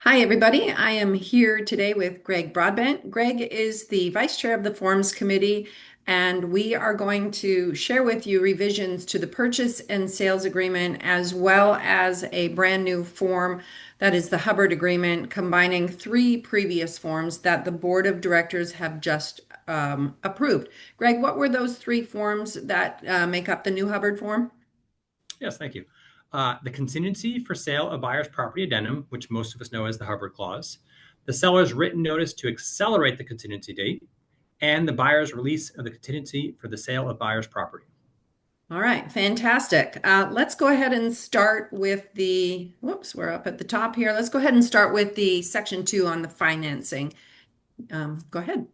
Hi, everybody. I am here today with Greg Broadbent. Greg is the Vice Chair of the Forms Committee, and we are going to share with you revisions to the purchase and sales agreement, as well as a brand new form that is the Hubbard agreement, combining three previous forms that the Board of Directors have just approved. Greg, what were those three forms that make up the new Hubbard form? Yes, thank you. The contingency for sale of buyer's property addendum, which most of us know as the Hubbard clause, the seller's written notice to accelerate the contingency date, and the buyer's release of the contingency for the sale of buyer's property. All right, fantastic. Let's go ahead and start with whoops, we're up at the top here. Let's go ahead and start with the section 2 on the financing. Go ahead.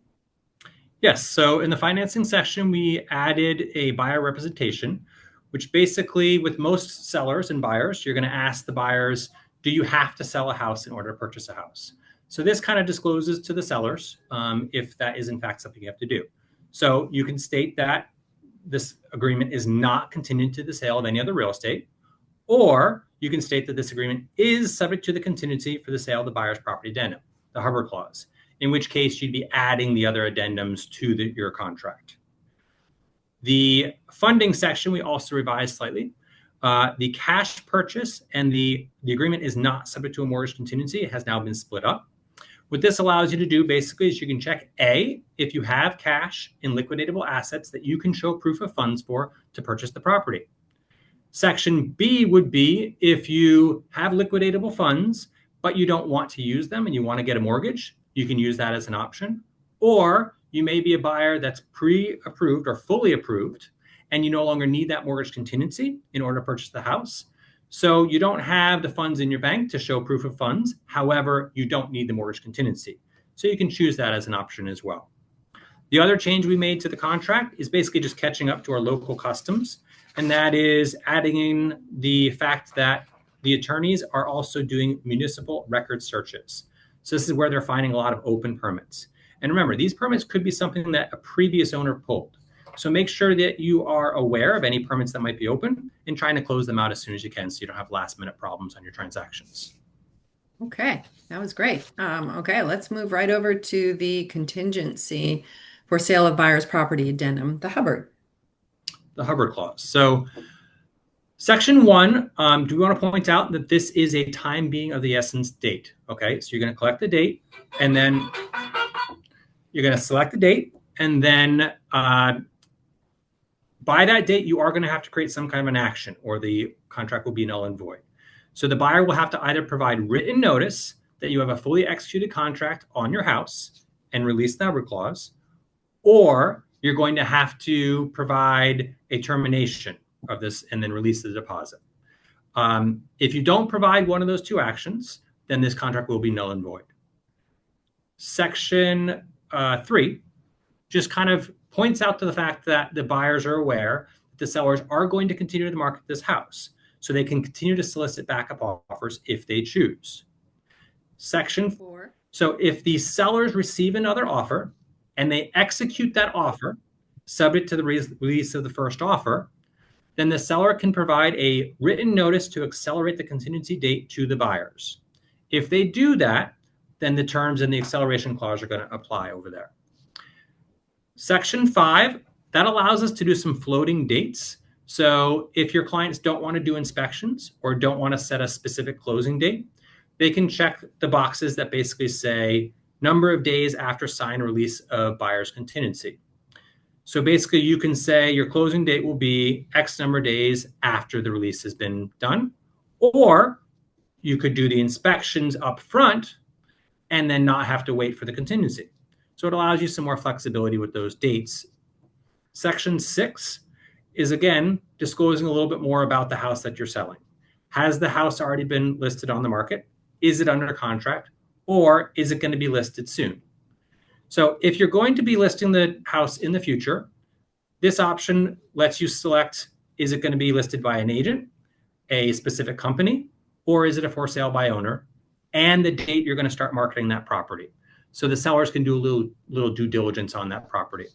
Yes, so in the financing section, we added a buyer representation, which basically, with most sellers and buyers, you're going to ask the buyers, do you have to sell a house in order to purchase a house? So this kind of discloses to the sellers if that is in fact something you have to do. So you can state that this agreement is not contingent to the sale of any other real estate, or you can state that this agreement is subject to the contingency for the sale of the buyer's property addendum, the Hubbard clause, in which case you'd be adding the other addendums to your contract. The funding section, we also revised slightly. The cash purchase and the agreement is not subject to a mortgage contingency. It has now been split up. What this allows you to do basically is you can check A, if you have cash in liquidatable assets that you can show proof of funds for to purchase the property. Section B would be if you have liquidatable funds, but you don't want to use them and you want to get a mortgage, you can use that as an option. Or you may be a buyer that's pre-approved or fully approved, and you no longer need that mortgage contingency in order to purchase the house. So you don't have the funds in your bank to show proof of funds. However, you don't need the mortgage contingency. So you can choose that as an option as well. The other change we made to the contract is basically just catching up to our local customs, and that is adding in the fact that the attorneys are also doing municipal record searches. So this is where they're finding a lot of open permits. And remember, these permits could be something that a previous owner pulled. So make sure that you are aware of any permits that might be open and trying to close them out as soon as you can so you don't have last minute problems on your transactions. Okay, that was great. Okay, let's move right over to the contingency for sale of buyer's property addendum, the Hubbard. The Hubbard clause. So Section 1, do we want to point out that this is a time being of the essence date? Okay, so you're going to collect the date, and then you're going to select the date, and then by that date, you are going to have to create some kind of an action, or the contract will be null and void. So the buyer will have to either provide written notice that you have a fully executed contract on your house and release the Hubbard clause, or you're going to have to provide a termination of this and then release the deposit. If you don't provide one of those two actions, then this contract will be null and void. Section 3 just kind of points out to the fact that the buyers are aware that the sellers are going to continue to market this house, so they can continue to solicit backup offers if they choose. Section 4. So if the sellers receive another offer and they execute that offer subject to the release of the first offer, then the seller can provide a written notice to accelerate the contingency date to the buyers. If they do that, then the terms in the acceleration clause are going to apply over there. Section 5, that allows us to do some floating dates. So if your clients don't want to do inspections or don't want to set a specific closing date, they can check the boxes that basically say number of days after sign release of buyer's contingency. So basically you can say your closing date will be X number of days after the release has been done, or you could do the inspections up front and then not have to wait for the contingency. So it allows you some more flexibility with those dates. Section 6 is, again, disclosing a little bit more about the house that you're selling. Has the house already been listed on the market? Is it under contract? Or is it going to be listed soon? So if you're going to be listing the house in the future, this option lets you select, is it going to be listed by an agent, a specific company, or is it a for sale by owner, and the date you're going to start marketing that property. So the sellers can do a little due diligence on that property.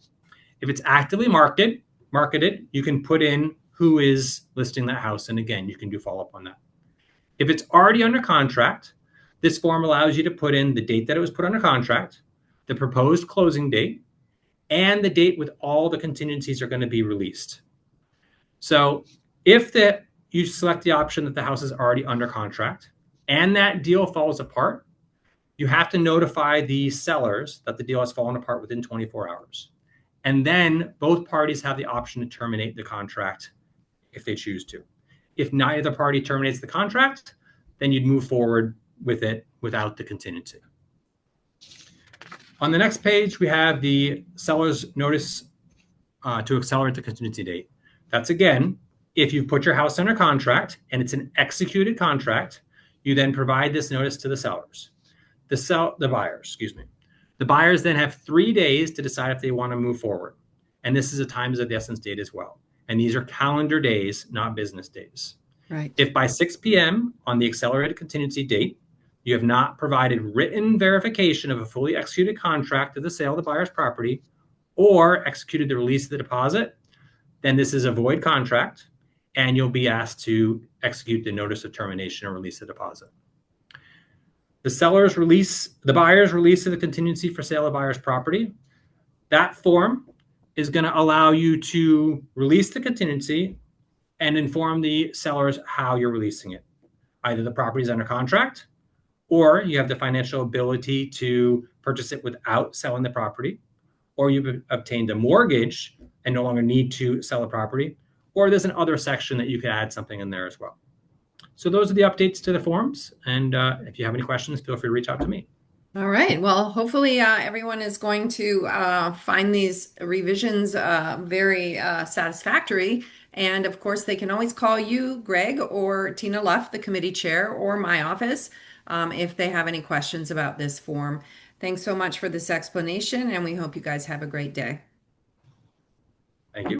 If it's actively marketed, you can put in who is listing that house. And again, you can do follow-up on that. If it's already under contract, This form allows you to put in the date that it was put under contract, the proposed closing date, and the date with all the contingencies are going to be released. So if you select the option that the house is already under contract and that deal falls apart, you have to notify the sellers that the deal has fallen apart within 24 hours. And then both parties have the option to terminate the contract if they choose to. If neither party terminates the contract, then you'd move forward with it without the contingency. On the next page, we have the seller's notice to accelerate the contingency date. That's, again, if you've put your house under contract and it's an executed contract, you then provide this notice to the sellers. The buyers. The buyers then have 3 days to decide if they want to move forward. And this is a times of the essence date as well. And these are calendar days, not business days. Right. If by 6 p.m. on the accelerated contingency date, you have not provided written verification of a fully executed contract of the sale of the buyer's property or executed the release of the deposit, then this is a void contract and you'll be asked to execute the notice of termination or release the deposit. The buyer's release of the contingency for sale of buyer's property. That form is going to allow you to release the contingency and inform the sellers how you're releasing it. Either the property is under contract, or you have the financial ability to purchase it without selling the property, or you've obtained a mortgage and no longer need to sell a property, or there's an other section that you could add something in there as well. So those are the updates to the forms. And if you have any questions, feel free to reach out to me. All right. Well, hopefully everyone is going to find these revisions very satisfactory. And of course, they can always call you, Greg, or Tina Luff, the committee chair, or my office if they have any questions about this form. Thanks so much for this explanation, and we hope you guys have a great day.